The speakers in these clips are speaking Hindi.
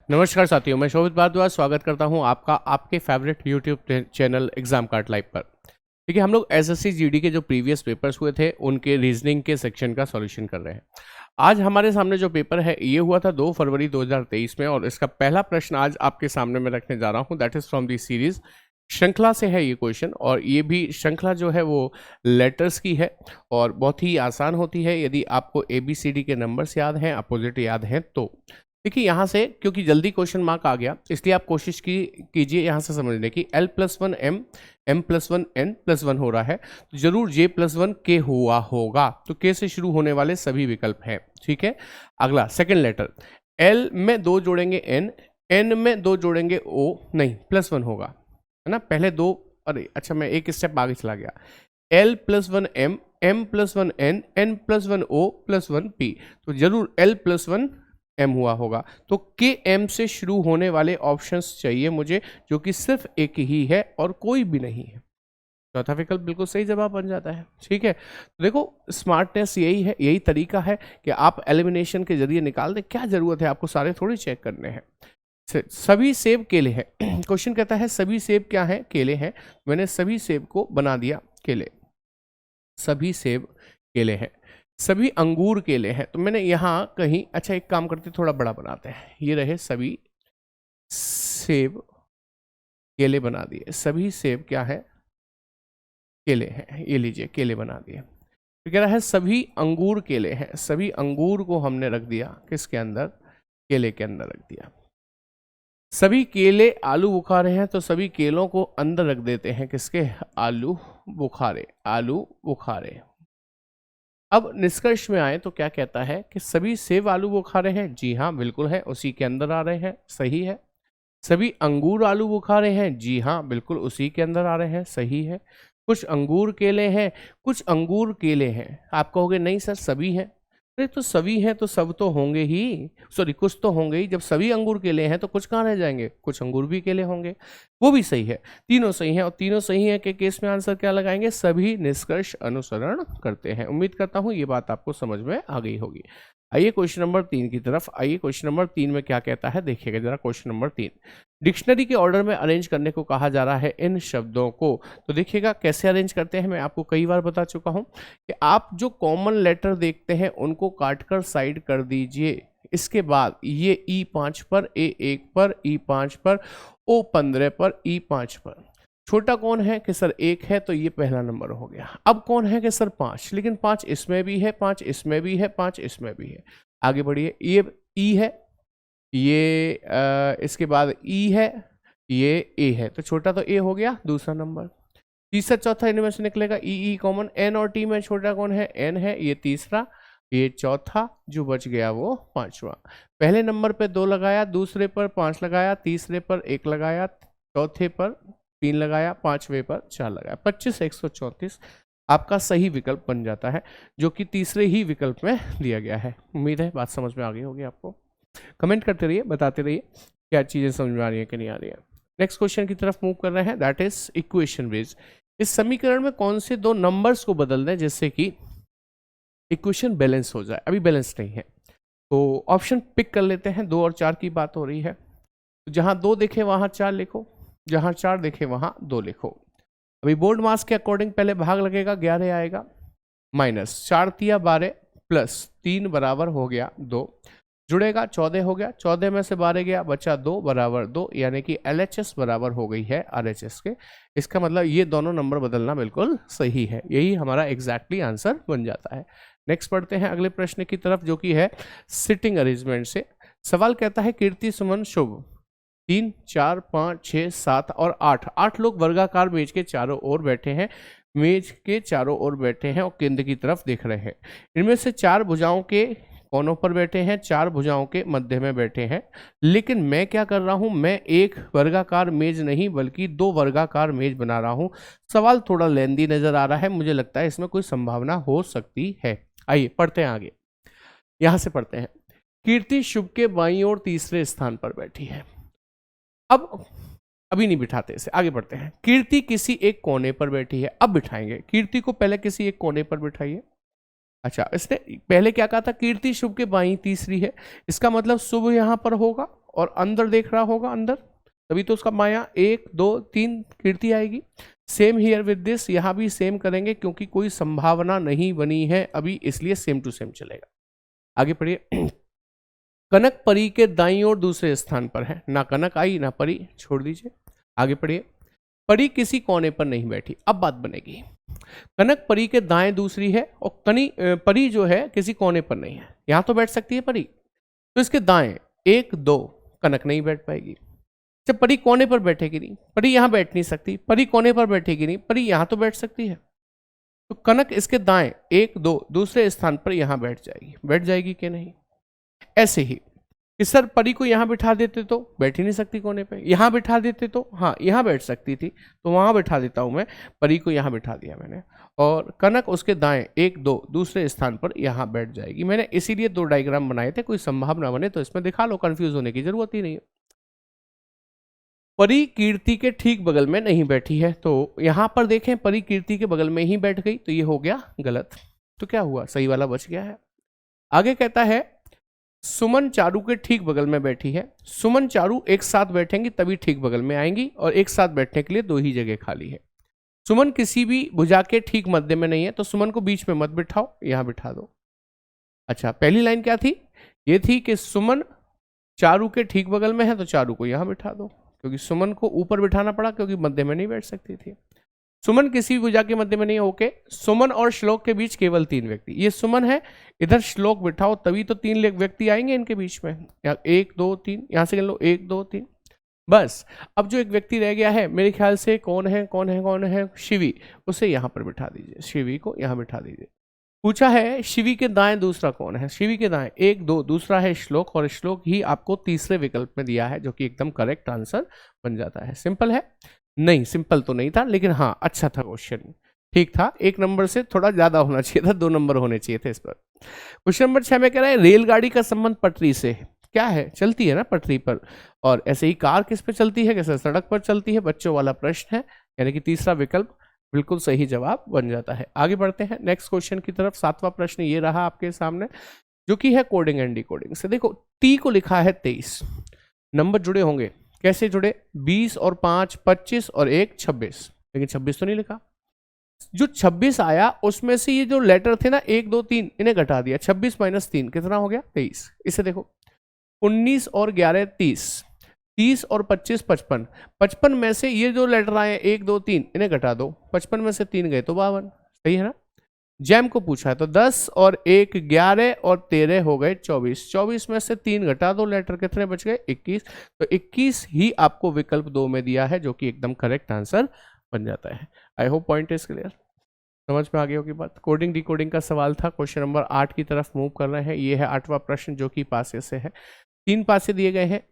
नमस्कार साथियों, मैं शोभित भारद्वाज स्वागत करता हूं आपका आपके favourite YouTube channel exam card live पर। देखिए, हम लोग एसएससी जीडी के जो प्रीवियस पेपर्स हुए थे उनके रीजनिंग के सेक्शन का सॉल्यूशन कर रहे हैं। आज हमारे सामने जो पेपर है ये हुआ था 2 फरवरी 2023 में और इसका पहला प्रश्न आज आपके सामने मैं रखने जा रहा हूँ। That is from the series श्रृंखला से है ये क्वेश्चन, और ये भी श्रृंखला जो है वो लेटर्स की है और बहुत ही आसान होती है यदि आपको ABCD के नंबर्स याद हैं, अपोजिट याद हैं तो। देखिए, यहाँ से क्योंकि जल्दी क्वेश्चन मार्क आ गया इसलिए आप कोशिश कीजिए यहाँ से समझने की। L+1 M, M+1 N+1 हो रहा है तो जरूर J+1 K हुआ होगा, तो K से शुरू होने वाले सभी विकल्प हैं। ठीक है, अगला सेकंड लेटर L में 2 जोड़ेंगे N, N में 2 जोड़ेंगे O, नहीं +1 होगा, है ना। पहले 2, अरे अच्छा मैं एक स्टेप आगे चला गया। L+1 M, M+1 N, N+1 O+1 P, तो जरूर L+1 M हुआ होगा। तो KM से शुरू होने वाले ऑप्शंस चाहिए मुझे, जो कि सिर्फ एक ही है और कोई भी नहीं है। चौथा विकल्प बिल्कुल सही जवाब बन जाता है। ठीक है, तो देखो स्मार्टनेस यही है, यही तरीका है कि आप एलिमिनेशन के जरिए निकाल दें। क्या जरूरत है आपको सारे थोड़ी चेक करने हैं। सभी सेब केले हैं। क्वेश्चन कहता है सभी सेब क्या हैं? केले हैं। मैंने सभी सेब को बना दिया केले। सभी सेब केले हैं। सभी अंगूर केले हैं, तो मैंने यहाँ कहीं, अच्छा एक काम करते थोड़ा बड़ा बनाते हैं, ये रहे सभी सेब केले बना दिए। सभी सेब क्या है? केले हैं। ये लीजिए केले बना दिए। तो कह रहा है सभी अंगूर केले हैं। सभी अंगूर को हमने रख दिया किसके अंदर? केले के अंदर रख दिया। सभी केले आलू बुखारे हैं, तो सभी केलों को अंदर रख देते हैं किसके? आलू बुखारे। आलू बुखारे। अब निष्कर्ष में आए तो क्या कहता है कि सभी सेब आलू बुखारे हैं। जी हाँ बिल्कुल है, उसी के अंदर आ रहे हैं, सही है। सभी अंगूर आलू बुखारे हैं। जी हाँ बिल्कुल उसी के अंदर आ रहे हैं, सही है। कुछ अंगूर केले हैं, कुछ अंगूर केले हैं। आप कहोगे नहीं सर सभी हैं। अरे तो सभी हैं तो सब तो होंगे ही, सॉरी कुछ तो होंगे ही। जब सभी अंगूर केले हैं तो कुछ कहाँ रह जाएंगे? कुछ अंगूर भी केले होंगे। वो भी सही है, तीनों सही हैं। और तीनों सही है के केस में आंसर क्या लगाएंगे? सभी निष्कर्ष अनुसरण करते हैं। उम्मीद करता हूँ ये बात आपको समझ में आ गई होगी। आइए क्वेश्चन नंबर 3 की तरफ। आइए क्वेश्चन नंबर 3 में क्या कहता है देखिएगा जरा। क्वेश्चन नंबर 3 डिक्शनरी के ऑर्डर में अरेंज करने को कहा जा रहा है इन शब्दों को। तो देखिएगा कैसे अरेंज करते हैं। मैं आपको कई बार बता चुका हूं कि आप जो कॉमन लेटर देखते हैं उनको काटकर साइड कर दीजिए। इसके बाद ये E5 पर, A1 पर, E5 पर, O15 पर, E5 पर। छोटा कौन है कि सर 1 है, तो ये पहला नंबर हो गया। अब कौन है कि सर 5, लेकिन 5 इसमें भी है, 5 इसमें भी है, 5 इसमें भी है। आगे बढ़िए, ये E है, ये इसके बाद E है, ये A है, तो छोटा तो A हो गया, दूसरा नंबर। तीसरा चौथा इनमें से निकलेगा E कॉमन। N और T में छोटा कौन है? N है, ये तीसरा, ये चौथा, जो बच गया वो पांचवा। पहले नंबर पे 2 लगाया, दूसरे पर 5 लगाया, तीसरे पर 1 लगाया, चौथे पर 3 लगाया, पांचवे पर 4 लगाया। 25 134 आपका सही विकल्प बन जाता है, जो कि तीसरे ही विकल्प में दिया गया है। उम्मीद है बात समझ में आ गई होगी आपको। कमेंट करते रहिए, बताते रहिए क्या चीजें समझ में आ रही है कि नहीं आ रही है। नेक्स्ट क्वेश्चन की तरफ मूव कर रहे हैं, दैट इज इक्वेशन बेस्ड। इस समीकरण में कौन से 2 नंबर्स को बदल दें जिससे कि इक्वेशन बैलेंस हो जाए? अभी बैलेंस नहीं है तो ऑप्शन पिक कर लेते हैं। 2 और 4 की बात हो रही है, तो जहां 2 देखे वहां 4 लिखो, जहां 4 देखे वहां 2 लिखो। अभी बोर्ड मास के अकॉर्डिंग पहले भाग लगेगा, 11 आएगा, माइनस 4 तिया 12 प्लस 3 बराबर हो गया 2, जुड़ेगा 14 हो गया, 14 में से 12 गया, बचा 2 बराबर 2, यानी कि LHS बराबर हो गई है RHS के। इसका मतलब ये दोनों नंबर बदलना बिल्कुल सही है, यही हमारा एग्जैक्टली आंसर बन जाता है। नेक्स्ट पढ़ते हैं अगले प्रश्न की तरफ, जो कि है सिटिंग अरेंजमेंट से। सवाल कहता है कीर्ति सुमन शुभ 3 4 5 6 7 और 8 लोग वर्गाकार मेज के चारों ओर बैठे हैं। मेज के चारों ओर बैठे हैं और केंद्र की तरफ देख रहे हैं। इनमें से 4 भुजाओं के कोनों पर बैठे हैं, 4 भुजाओं के मध्य में बैठे हैं। लेकिन मैं क्या कर रहा हूं? मैं एक वर्गाकार मेज नहीं बल्कि 2 वर्गाकार मेज बना रहा हूं। सवाल थोड़ा लेंदी नजर आ रहा है, मुझे लगता है इसमें कोई संभावना हो सकती है। आइए पढ़ते हैं आगे, यहां से पढ़ते हैं। कीर्ति शुभ के बाईं ओर तीसरे स्थान पर बैठी है। अब अभी नहीं बिठाते इसे, आगे बढ़ते हैं। कीर्ति किसी एक कोने पर बैठी है, अब बिठाएंगे। कीर्ति को पहले किसी एक कोने पर बिठाइए। अच्छा, इसने पहले क्या कहा था? कीर्ति शुभ के बाईं तीसरी है, इसका मतलब शुभ यहां पर होगा और अंदर देख रहा होगा अंदर, तभी तो उसका माया 1 2 3 कीर्ति आएगी। सेम हियर विद दिस, यहाँ भी सेम करेंगे क्योंकि कोई संभावना नहीं बनी है अभी, इसलिए सेम टू सेम चलेगा। आगे पढ़िए। कनक परी के दाईं ओर दूसरे स्थान पर है, ना कनक आई ना परी, छोड़ दीजिए। आगे पढ़िए। परी किसी कोने पर नहीं बैठी, अब बात बनेगी। कनक परी के दाएं दूसरी है और परी जो है किसी कोने पर नहीं है, यहां तो बैठ सकती है परी, तो इसके दाएं 1 2 कनक नहीं बैठ पाएगी। जब परी कोने पर बैठेगी नहीं, परी यहां बैठ नहीं सकती, परी कोने पर बैठेगी नहीं, परी यहां तो बैठ सकती है, तो कनक इसके दाएं 1 2 दूसरे स्थान पर यहां बैठ जाएगी कि नहीं। ऐसे ही कि सर परी को यहाँ बिठा देते तो बैठ ही नहीं सकती कोने पे, यहाँ बिठा देते तो हाँ यहाँ बैठ सकती थी, तो वहाँ बिठा देता हूँ मैं, परी को यहाँ बिठा दिया मैंने, और कनक उसके दाएं 1 2 दूसरे स्थान पर यहाँ बैठ जाएगी। मैंने इसीलिए 2 डायग्राम बनाए थे, कोई संभावना बने तो इसमें दिखा लो, कंफ्यूज होने की जरूरत ही नहीं है। परी कीर्ति के ठीक बगल में नहीं बैठी है, तो यहाँ पर देखें परी कीर्ति के बगल में ही बैठ गई, तो ये हो गया गलत। तो क्या हुआ, सही वाला बच गया है। आगे कहता है सुमन चारू के ठीक बगल में बैठी है। सुमन चारू एक साथ बैठेंगी तभी ठीक बगल में आएंगी, और एक साथ बैठने के लिए 2 ही जगह खाली है। सुमन किसी भी भुजा के ठीक मध्य में नहीं है, तो सुमन को बीच में मत बिठाओ, यहां बिठा दो। अच्छा, पहली लाइन क्या थी, ये थी कि सुमन चारू के ठीक बगल में है, तो चारू को यहां बिठा दो, क्योंकि सुमन को ऊपर बिठाना पड़ा क्योंकि मध्य में नहीं बैठ सकती थी। सुमन किसी भी भुजा के मध्य में नहीं, ओके। सुमन और श्लोक के बीच केवल 3 व्यक्ति, ये सुमन है, इधर श्लोक बिठाओ तभी तो 3 व्यक्ति आएंगे इनके बीच में, 1 2 3, यहां से गिन लो 1 2 3, बस। अब जो एक व्यक्ति रह गया है मेरे ख्याल से कौन है, शिवी, उसे यहां पर बिठा दीजिए, शिवी को यहां बिठा दीजिए। पूछा है शिवी के दाएं दूसरा कौन है, शिवी के दाएं 1 2 दूसरा है श्लोक, और श्लोक ही आपको तीसरे विकल्प में दिया है, जो कि एकदम करेक्ट आंसर बन जाता है। सिंपल है, नहीं सिंपल तो नहीं था, लेकिन हाँ अच्छा था क्वेश्चन, ठीक था। 1 नंबर से थोड़ा ज्यादा होना चाहिए था, 2 नंबर होने चाहिए थे इस पर। क्वेश्चन नंबर 6 में कह रहा है रेलगाड़ी का संबंध पटरी से क्या है, चलती है ना पटरी पर, और ऐसे ही कार किस पे चलती है, कैसे सड़क पर चलती है, बच्चों वाला प्रश्न है, यानी कि तीसरा विकल्प बिल्कुल सही जवाब बन जाता है। आगे बढ़ते हैं नेक्स्ट क्वेश्चन की तरफ। 7वां प्रश्न ये रहा आपके सामने, जो कि है कोडिंग एंड डिकोडिंग से। देखो टी को लिखा है 23, नंबर जुड़े होंगे, कैसे जुड़े, 20 और 5 25 और 1 26, लेकिन 26 तो नहीं लिखा। जो 26 आया उसमें से ये जो लेटर थे ना 1 2 3, इन्हें घटा दिया, 26 - 3 कितना हो गया 23। इसे देखो 19 और 11 30, 30 और 25 55, 55 में से ये जो लेटर आए 1 2 3 इन्हें घटा दो, 55 में से 3 गए तो 52, सही है ना। जैम को पूछा है तो 10 और 1 11 और 13 हो गए 24, 24 में से 3 घटा दो, लेटर कितने बच गए 21, तो 21 ही आपको विकल्प 2 में दिया है, जो कि एकदम करेक्ट आंसर बन जाता है। I hope point is clear, समझ में आ गई होगी बात। कोडिंग डिकोडिंग का सवाल था। क्वेश्चन नंबर 8 की तरफ मूव कर रहे हैं। ये है 8वां प्रश्न, जो कि पासे से है। 3 पासे दिए गए हैं,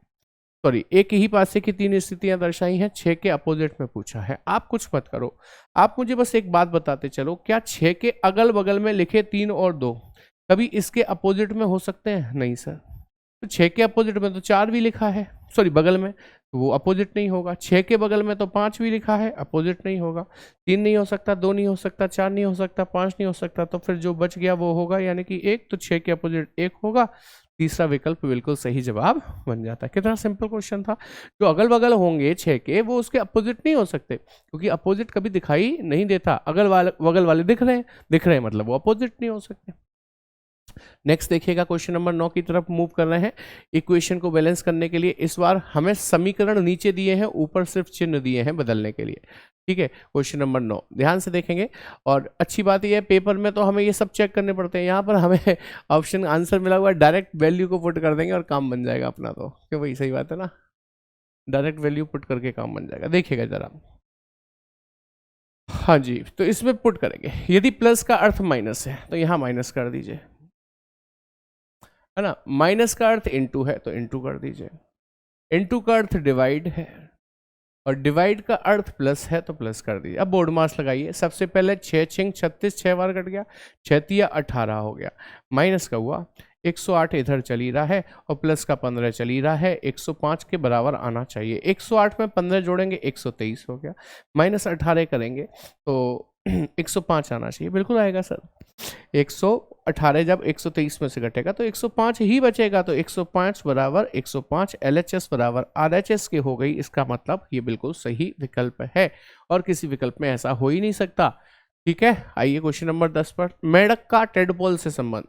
सॉरी एक ही पासे की 3 स्थितियां दर्शाई हैं, 6 के अपोजिट में पूछा है। आप कुछ मत करो, आप मुझे बस एक बात बताते चलो, क्या 6 के अगल बगल में लिखे 3 और 2 कभी इसके अपोजिट में हो सकते हैं? नहीं सर। तो 6 के अपोजिट में तो 4 भी लिखा है, सॉरी बगल में, तो वो अपोजिट नहीं होगा। 6 के बगल में तो 5 भी लिखा है, अपोजिट नहीं होगा। 3 नहीं हो सकता, 2 नहीं हो सकता, 4 नहीं हो सकता, 5 नहीं हो सकता, तो फिर जो बच गया वो होगा, यानी कि 1, तो 6 के अपोजिट 1 होगा। तीसरा विकल्प बिल्कुल सही जवाब बन जाता है। कितना सिंपल क्वेश्चन था। जो अगल बगल होंगे 6 के, वो उसके अपोजिट नहीं हो सकते, क्योंकि अपोजिट कभी दिखाई नहीं देता। अगल वाले बगल वाले दिख रहे हैं मतलब वो अपोजिट नहीं हो सकते। नेक्स्ट देखिएगा, क्वेश्चन नंबर 9 की तरफ मूव कर रहे हैं। इक्वेशन को बैलेंस करने के लिए इस बार हमें समीकरण नीचे दिए हैं, ऊपर सिर्फ चिन्ह दिए हैं बदलने के लिए। ठीक है, क्वेश्चन नंबर 9 ध्यान से देखेंगे। और अच्छी बात यह है, पेपर में तो हमें ये सब चेक करने पड़ते हैं, यहाँ पर हमें ऑप्शन आंसर मिला हुआ है, डायरेक्ट वैल्यू को पुट कर देंगे और काम बन जाएगा अपना। तो क्यों भाई, सही बात है ना, डायरेक्ट वैल्यू पुट करके काम बन जाएगा। देखिएगा जरा, हाँ जी, तो इसमें पुट करेंगे। यदि प्लस का अर्थ माइनस है तो यहाँ माइनस कर दीजिए, है ना। माइनस का अर्थ इनटू है तो इनटू कर दीजिए, इनटू का अर्थ डिवाइड है, और डिवाइड का अर्थ प्लस है तो प्लस कर दीजिए। अब बोर्ड मास लगाइए। सबसे पहले 6 छिंग 36, 6 बार कट गया, 6 तिया 18 हो गया। माइनस का हुआ 108 इधर चली रहा है, और प्लस का 15 चली रहा है, 105 के बराबर आना चाहिए। 108 में 15 जोड़ेंगे 123 हो गया। -18 करेंगे तो 105 आना चाहिए, बिल्कुल आएगा सर। 118 जब 123 में से घटेगा तो 105 ही बचेगा, तो 105 बराबर 105 LHS बराबर RHS के हो गई। इसका मतलब ये बिल्कुल सही विकल्प है और किसी विकल्प में ऐसा हो ही नहीं सकता। ठीक है, आइए क्वेश्चन नंबर 10 पर। मेढक का टेडपोल से संबंध।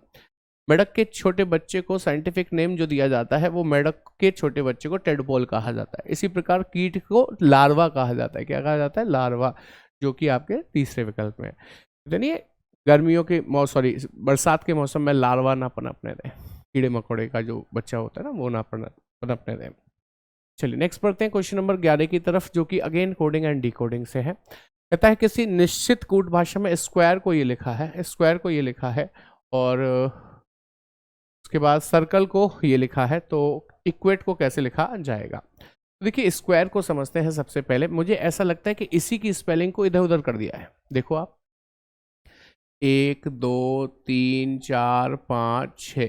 मेढक के छोटे बच्चे को साइंटिफिक नेम जो दिया जाता है वो मेढक के छोटे बच्चे को टेडपोल कहा जाता है। इसी प्रकार कीट को लार्वा कहा जाता है। क्या कहा जाता है? लार्वा, जो कि आपके तीसरे विकल्प में है। यानी गर्मियों के सॉरी बरसात के मौसम में लार्वा ना पनपने दें, कीड़े मकोड़े का जो बच्चा होता है ना वो ना पनपने दें। चलिए नेक्स्ट पढ़ते हैं क्वेश्चन नंबर 11 की तरफ, जो कि अगेन कोडिंग एंड डिकोडिंग से है। कहता है किसी निश्चित कूट भाषा में स्क्वायर को ये लिखा है, स्क्वायर को ये लिखा है, और उसके बाद सर्कल को ये लिखा है, तो इक्वेट को कैसे लिखा जाएगा? देखिए स्क्वायर को समझते हैं सबसे पहले। मुझे ऐसा लगता है कि इसी की स्पेलिंग को इधर उधर कर दिया है। देखो आप, 1 2 3 4 5 6।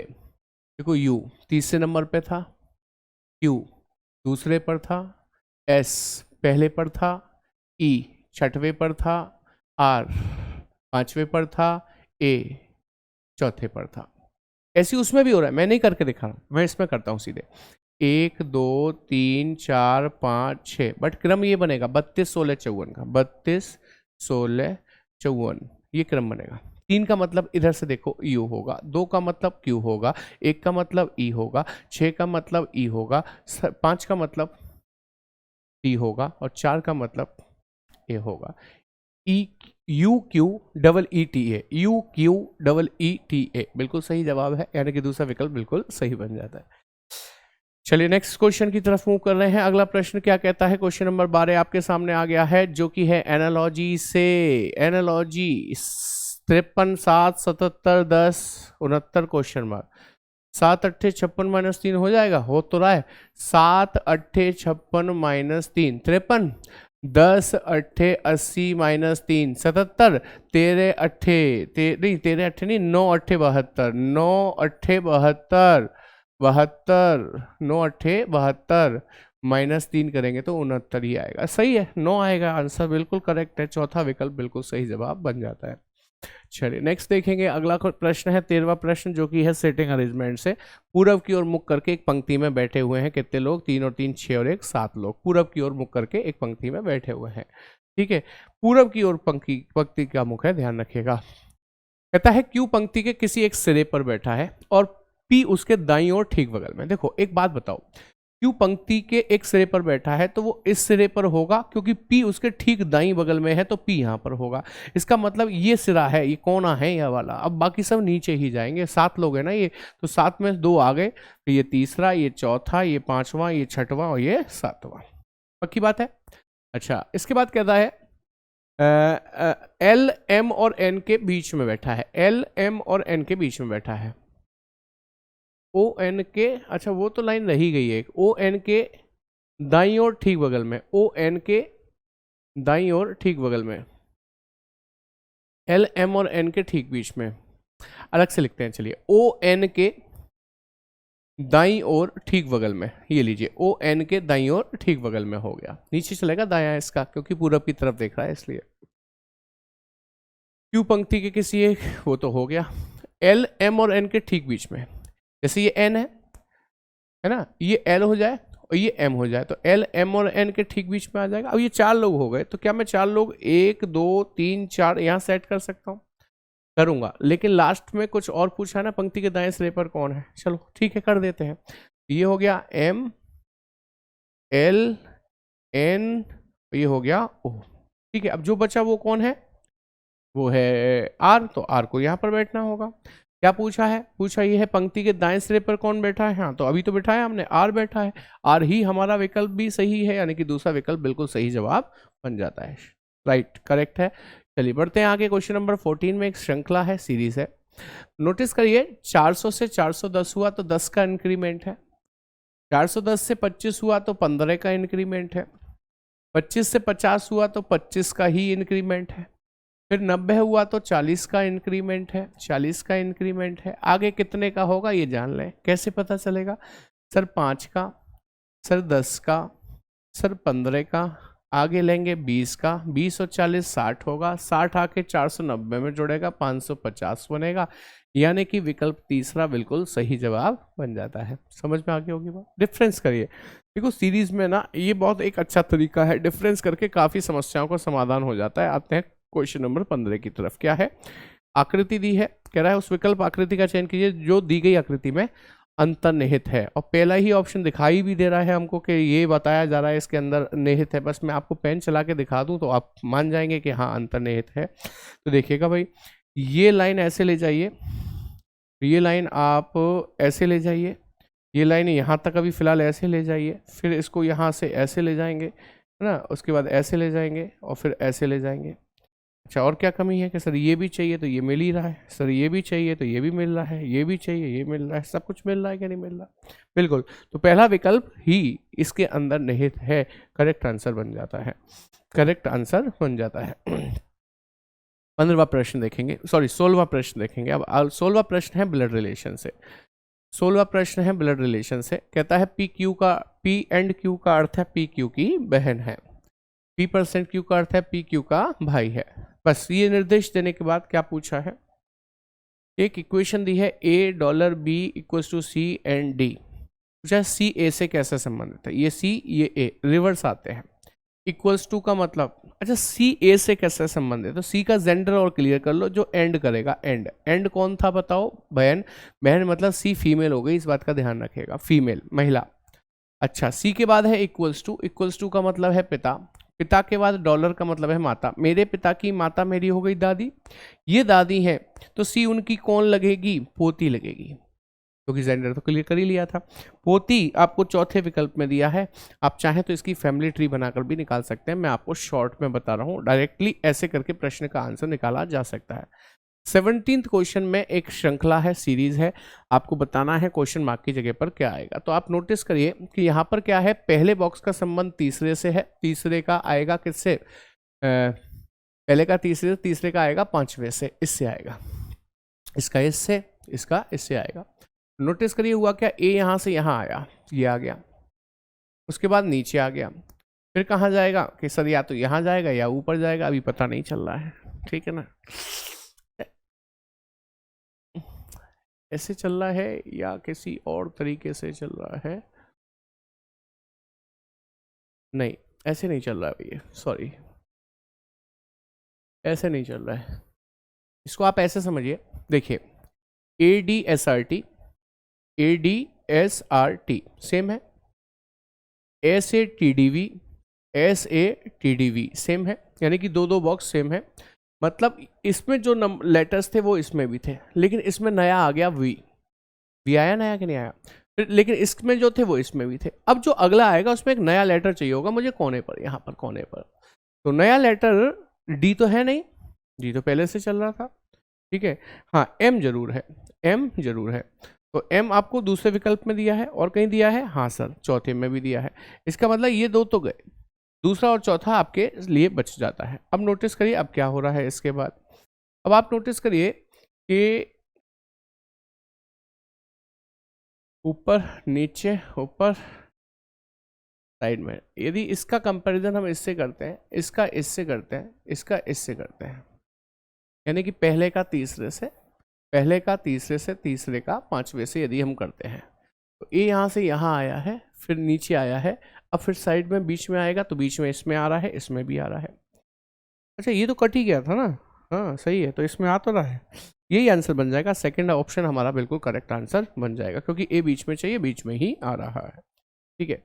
देखो U तीसरे नंबर पे था, Q दूसरे पर था, S पहले पर था, E छठवें पर था, R पांचवें पर था, A चौथे पर था। ऐसे उसमें भी हो रहा है, मैं नहीं करके दिखा रहा हूं, मैं इसमें करता हूं सीधे। 1 2 3 4 5 6, बट क्रम ये बनेगा 32 16 54 का, 32 16 54 ये क्रम बनेगा। 3 का मतलब इधर से देखो U होगा, 2 का मतलब Q होगा, 1 का मतलब E होगा, 6 का मतलब E होगा, 5 का मतलब T होगा और 4 का मतलब A होगा। UQEETA, UQEETA बिल्कुल सही जवाब है, यानी कि दूसरा विकल्प बिल्कुल सही बन जाता है। चलिए नेक्स्ट क्वेश्चन की तरफ मूव कर रहे हैं। अगला प्रश्न क्या कहता है? क्वेश्चन नंबर 12 आपके सामने आ गया है, जो कि है एनालॉजी से। Analogy 53 7 77 10 69 question mark. 7 8 56 माइनस 3 हो जाएगा, हो तो रहा है। 7 8 56 माइनस 3 53, 10 8 80 माइनस 3 77, 13 8 नहीं 13 8 नहीं 9 8 72, 9 8 72 72, 9 8 72 माइनस 3 करेंगे तो 69 ही आएगा। सही है, 9 आएगा, आंसर बिल्कुल करेक्ट है। चौथा विकल्प बिल्कुल सही जवाब बन जाता है। चलिए नेक्स्ट देखेंगे। अगला प्रश्न है 13वां प्रश्न, जो कि है सेटिंग अरेंजमेंट से। पूरब की ओर मुख करके एक पंक्ति में बैठे हुए हैं कितने लोग? 3 और 3 6 और 1 7 लोग पूरब की ओर मुख करके एक पंक्ति में बैठे हुए हैं। ठीक है, पूरब की ओर पंक्ति का मुख है, ध्यान रखिएगा। कहता है क्यू पंक्ति के किसी एक सिरे पर बैठा है और पी उसके दाईं ओर ठीक बगल में। देखो एक बात बताओ, क्यू पंक्ति के एक सिरे पर बैठा है तो वो इस सिरे पर होगा, क्योंकि पी उसके ठीक दाईं बगल में है तो पी यहाँ पर होगा। इसका मतलब ये सिरा है, ये कोना है यह वाला। अब बाकी सब नीचे ही जाएंगे। 7 लोग हैं ना ये, तो 7 में 2 आ गए, तो ये तीसरा, ये चौथा, ये 5वां, ये 6वां और ये 7वां। पक्की बात है। अच्छा, इसके बाद कहता है एल एम और एन के बीच में बैठा है। एल एम और एन के बीच में बैठा है। ओ एन के, अच्छा वो तो लाइन रही गई है। ओ एन के दाईं ओर ठीक बगल में, ओ एन के दाईं ओर ठीक बगल में, एल एम और एन के ठीक बीच में। अलग से लिखते हैं, चलिए। ओ एन के दाईं ओर ठीक बगल में, ये लीजिए, ओ एन के दाईं ओर ठीक बगल में हो गया। नीचे चलेगा दायां इसका, क्योंकि पूरब की तरफ देख रहा है इसलिए। क्यू पंक्ति के किसी एक, वो तो हो गया। एल एम और एन के ठीक बीच में, जैसे ये एन है ना, ये एल हो जाए और ये एम हो जाए, तो एल एम और एन के ठीक बीच में आ जाएगा। अब ये 4 लोग हो गए, तो क्या मैं 4 लोग 1 2 3 4 यहाँ सेट कर सकता हूँ? करूंगा, लेकिन लास्ट में कुछ और पूछा ना, पंक्ति के दाएं सिरे पर कौन है। चलो ठीक है, कर देते हैं। ये हो गया एम एल एन, ये हो गया ओ। ठीक है, अब जो बचा वो कौन है? वो है आर, तो आर को यहाँ पर बैठना होगा। क्या पूछा है? पूछा ये है पंक्ति के दाएं सिरे पर कौन बैठा है। हाँ, तो अभी तो बैठा है हमने, आर बैठा है। आर ही हमारा विकल्प भी सही है, यानी कि दूसरा विकल्प बिल्कुल सही जवाब बन जाता है। राइट, करेक्ट है। चलिए बढ़ते हैं आगे। क्वेश्चन नंबर 14 में एक श्रृंखला है, सीरीज है। नोटिस करिए, 400 से 410 हुआ तो 10 का इंक्रीमेंट है। 410 से 25 हुआ तो 15 का इंक्रीमेंट है। 25 से 50 हुआ तो 25 का ही इंक्रीमेंट है। फिर 90 हुआ तो 40 का इंक्रीमेंट है, 40 का इंक्रीमेंट है। आगे कितने का होगा ये जान लें। कैसे पता चलेगा? सर 5 का, सर 10 का, सर 15 का, आगे लेंगे 20 का, 20 और 40 60 होगा, 60 आके 490 में जुड़ेगा, 550 बनेगा, यानी कि विकल्प तीसरा बिल्कुल सही जवाब बन जाता है। समझ में आ गई होगी बात। डिफरेंस करिए, देखो सीरीज में ना ये बहुत एक अच्छा तरीका है, डिफरेंस करके काफ़ी समस्याओं का समाधान हो जाता है। आते हैं क्वेश्चन नंबर 15 की तरफ। क्या है, आकृति दी है, कह रहा है उस विकल्प आकृति का चयन कीजिए जो दी गई आकृति में अंतर्निहित है, और पहला ही ऑप्शन दिखाई भी दे रहा है हमको कि ये बताया जा रहा है इसके अंदर निहित है। बस मैं आपको पेन चला के दिखा दूं तो आप मान जाएंगे कि हाँ अंतर्निहित है। तो देखिएगा भाई, ये लाइन ऐसे ले जाइए, ये लाइन आप ऐसे ले जाइए, ये लाइन यहाँ तक अभी फिलहाल ऐसे ले जाइए, फिर इसको यहाँ से ऐसे ले जाएंगे, है ना, उसके बाद ऐसे ले जाएंगे और फिर ऐसे ले जाएंगे। अच्छा, और क्या कमी है कि सर ये भी चाहिए तो ये मिल ही रहा है, सर ये भी चाहिए तो ये भी मिल रहा है, ये भी चाहिए ये मिल रहा है, सब कुछ मिल रहा है क्या नहीं मिल रहा? बिल्कुल। तो पहला विकल्प ही इसके अंदर निहित है, करेक्ट आंसर बन जाता है, करेक्ट आंसर बन जाता है। 15वां प्रश्न देखेंगे, सॉरी 16वां प्रश्न देखेंगे। अब 16वां प्रश्न है ब्लड रिलेशन से। 16वां प्रश्न है ब्लड रिलेशन से, कहता है पी एंड क्यू का अर्थ है पी क्यू की बहन है, P% Q का अर्थ है P Q का भाई है। बस ये निर्देश देने के बाद क्या पूछा है, एक इक्वेशन दी है $B = C एंड D। पूछा C A से कैसे संबंधित है, ये C ये A रिवर्स आते हैं। =, का मतलब, अच्छा C A से कैसे संबंधित है, तो C का जेंडर और क्लियर कर लो, जो एंड करेगा एंड। एंड कौन था बताओ, बहन। बहन मतलब C फीमेल हो गई, इस बात का ध्यान रखिएगा, फीमेल महिला। अच्छा, C के बाद है =, का मतलब है पिता। पिता के बाद डॉलर का मतलब है माता। मेरे पिता की माता मेरी हो गई दादी, ये दादी है तो सी उनकी कौन लगेगी, पोती लगेगी, क्योंकि जेंडर तो क्लियर कर ही लिया था। पोती आपको चौथे विकल्प में दिया है, आप चाहें तो इसकी फैमिली ट्री बनाकर भी निकाल सकते हैं, मैं आपको शॉर्ट में बता रहा हूँ, डायरेक्टली ऐसे करके प्रश्न का आंसर निकाला जा सकता है। 17th क्वेश्चन में एक श्रृंखला है, सीरीज है, आपको बताना है क्वेश्चन मार्क की जगह पर क्या आएगा। तो आप नोटिस करिए कि यहाँ पर क्या है, पहले बॉक्स का संबंध तीसरे से है, तीसरे का आएगा किससे, पहले का तीसरे, तीसरे का आएगा पांचवे से, इससे आएगा, इसका इससे, इसका इससे आएगा। नोटिस करिए हुआ क्या, ए यहाँ से यहाँ आया, ये आ गया, उसके बाद नीचे आ गया, फिर कहाँ जाएगा कि सर या तो यहाँ जाएगा या ऊपर जाएगा, अभी पता नहीं चल रहा है, ठीक है ना, ऐसे चल रहा है या किसी और तरीके से चल रहा है, नहीं ऐसे नहीं चल रहा है भैया, सॉरी ऐसे नहीं चल रहा है, इसको आप ऐसे समझिए। देखिए ADSRT ADSRT सेम है, SATDV SATDV सेम है, यानी कि दो बॉक्स सेम है। मतलब इसमें जो लेटर्स थे वो इसमें भी थे, लेकिन इसमें नया आ गया वी आया नया कि नहीं आया, लेकिन इसमें जो थे वो इसमें भी थे। अब जो अगला आएगा उसमें एक नया लेटर चाहिए होगा मुझे कोने पर, यहाँ पर कोने पर, तो नया लेटर डी तो है नहीं, डी तो पहले से चल रहा था, ठीक है। हाँ एम जरूर है, एम जरूर है, तो एम आपको दूसरे विकल्प में दिया है और कहीं दिया है, हाँ सर चौथे में भी दिया है, इसका मतलब ये दो तो गए, दूसरा और चौथा आपके लिए बच जाता है। अब नोटिस करिए अब क्या हो रहा है इसके बाद, अब आप नोटिस करिए कि ऊपर नीचे ऊपर साइड में, यदि इसका कंपैरिजन हम इससे करते हैं, इसका इससे करते हैं, इसका इससे करते हैं, यानी कि पहले का तीसरे से, पहले का तीसरे से, तीसरे का पांचवे से यदि हम करते हैं, तो ये यहाँ से यहाँ आया है, फिर नीचे आया है, अब फिर साइड में बीच में आएगा, तो बीच में इसमें आ रहा है, इसमें भी आ रहा है। अच्छा ये तो कट ही गया था ना, हाँ सही है, तो इसमें आ तो रहा है, यही आंसर बन जाएगा, सेकंड ऑप्शन हमारा बिल्कुल करेक्ट आंसर बन जाएगा, क्योंकि ए बीच में चाहिए, बीच में ही आ रहा है, ठीक है।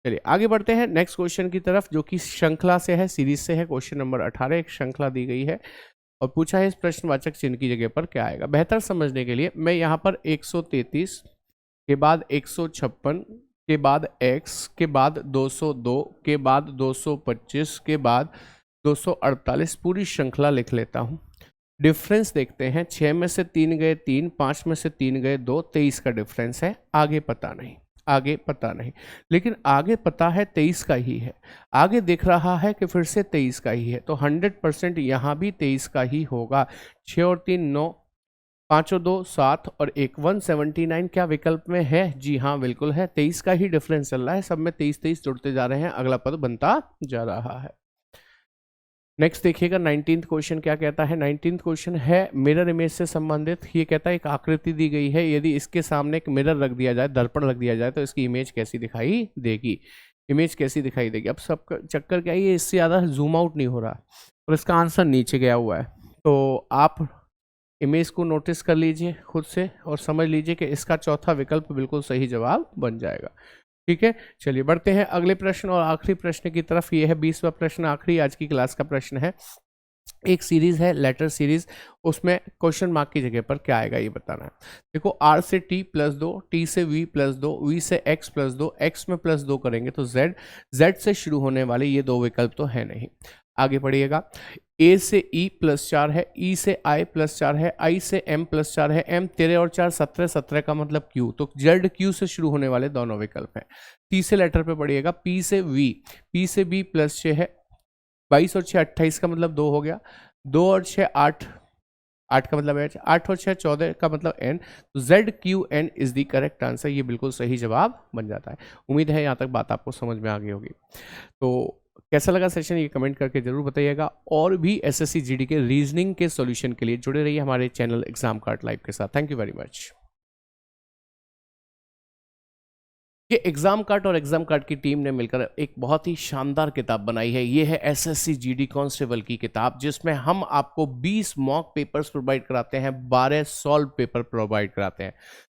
चलिए आगे बढ़ते हैं नेक्स्ट क्वेश्चन की तरफ, जो कि श्रृंखला से है, सीरीज से है। क्वेश्चन नंबर 18 एक श्रृंखला दी गई है और पूछा है इस प्रश्नवाचक चिन्ह की जगह पर क्या आएगा। बेहतर समझने के लिए मैं यहाँ पर 133 के बाद 156 के बाद x के बाद 202 के बाद 225 के बाद 248 पूरी श्रृंखला लिख लेता हूँ। डिफरेंस देखते हैं, 6 में से 3 गए 3, 5 में से 3 गए 2, 23 का डिफरेंस है। आगे पता नहीं, आगे पता नहीं, लेकिन आगे पता है 23 का ही है, आगे दिख रहा है कि फिर से 23 का ही है, तो 100% यहाँ भी 23 का ही होगा। 6 और 3 9, 5 और 2 7 और 1 179 क्या विकल्प में है? जी हाँ, बिल्कुल है। 23 का ही डिफरेंस चल रहा है, सब में 23 जुड़ते जा रहे हैं, अगला पद बनता जा रहा है। नेक्स्ट देखिएगा 19th क्वेश्चन क्या कहता है। 19th क्वेश्चन है मिरर इमेज से संबंधित। ये कहता है एक आकृति दी गई है, यदि इसके सामने एक मिरर रख दिया जाए, दर्पण रख दिया जाए, तो इसकी इमेज कैसी दिखाई देगी? इमेज कैसी दिखाई देगी? अब सबका चक्कर क्या है, ये इससे ज़्यादा जूम आउट नहीं हो रहा और इसका आंसर नीचे गया हुआ है। तो आप इमेज को नोटिस कर लीजिए खुद से और समझ लीजिए कि इसका चौथा विकल्प बिल्कुल सही जवाब बन जाएगा। ठीक है, चलिए बढ़ते हैं अगले प्रश्न और आखिरी प्रश्न की तरफ। ये है 20वां प्रश्न, आखिरी आज की क्लास का प्रश्न है। एक सीरीज है लेटर सीरीज, उसमें क्वेश्चन मार्क की जगह पर क्या आएगा ये बताना है। देखो R से T प्लस 2, T से V प्लस 2, V से X प्लस 2, X में प्लस 2 करेंगे तो Z, Z से शुरू होने वाले ये दो विकल्प तो है नहीं। आगे पढ़िएगा, A से E प्लस 4 है, E से I प्लस 4 है, I से M प्लस 4 है, M 13 और 4 17, 17 का मतलब Q, तो Z Q से शुरू होने वाले दोनों विकल्प हैं। तीसरे लेटर पे पढ़िएगा, P से V, P से B प्लस 6 है, 22 और 6 28 का मतलब 2 हो गया, 2 और 6 8, 8 का मतलब H, 8 और 6 14 का मतलब N, तो ZQN is the correct answer, ये बिल्कुल सही जवाब बन जाता है। उम्मीद है यहाँ तक बात आपको समझ में आ गई होगी। तो कैसा लगा सेशन ये कमेंट करके जरूर बताइएगा, और भी SSC GD के रीजनिंग के सॉल्यूशन के लिए जुड़े रहिए हमारे चैनल एग्जाम कार्ड लाइव के साथ। Thank you very much. ये एग्जाम कार्ड और एग्जाम कार्ड की टीम ने मिलकर एक बहुत ही शानदार किताब बनाई है। ये है SSC GD कांस्टेबल की किताब, जिसमें हम आपको 20 मॉक पेपर्स प्रोवाइड कराते हैं, 12 सॉल्व पेपर प्रोवाइड कराते हैं।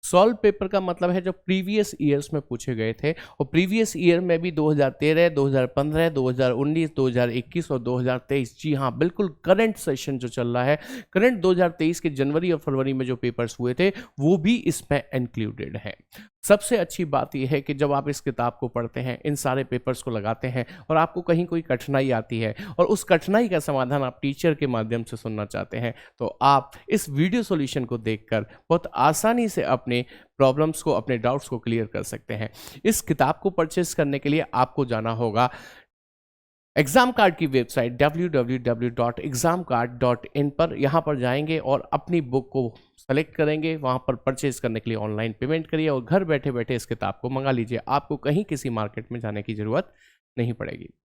सॉल्व पेपर का मतलब है जो प्रीवियस ईयर्स में पूछे गए थे, और प्रीवियस ईयर में भी 2013, 2015, 2019, 2021 और 2023। जी हाँ, बिल्कुल करंट सेशन जो चल रहा है, करंट 2023 के जनवरी और फरवरी में जो पेपर्स हुए थे वो भी इसमें इंक्लूडेड है। सबसे अच्छी बात यह है कि जब आप इस किताब को पढ़ते हैं, इन सारे पेपर्स को लगाते हैं और आपको कहीं कोई कठिनाई आती है और उस कठिनाई का समाधान आप टीचर के माध्यम से सुनना चाहते हैं, तो आप इस वीडियो सॉल्यूशन को देखकर बहुत आसानी से अपने प्रॉब्लम्स को, अपने डाउट्स को क्लियर कर सकते हैं। इस किताब को परचेस करने के लिए आपको जाना होगा एग्जाम कार्ड की वेबसाइट www.examcard.in पर। यहाँ पर जाएंगे और अपनी बुक को सेलेक्ट करेंगे, वहाँ पर परचेज करने के लिए ऑनलाइन पेमेंट करिए और घर बैठे बैठे इस किताब को मंगा लीजिए। आपको कहीं किसी मार्केट में जाने की ज़रूरत नहीं पड़ेगी।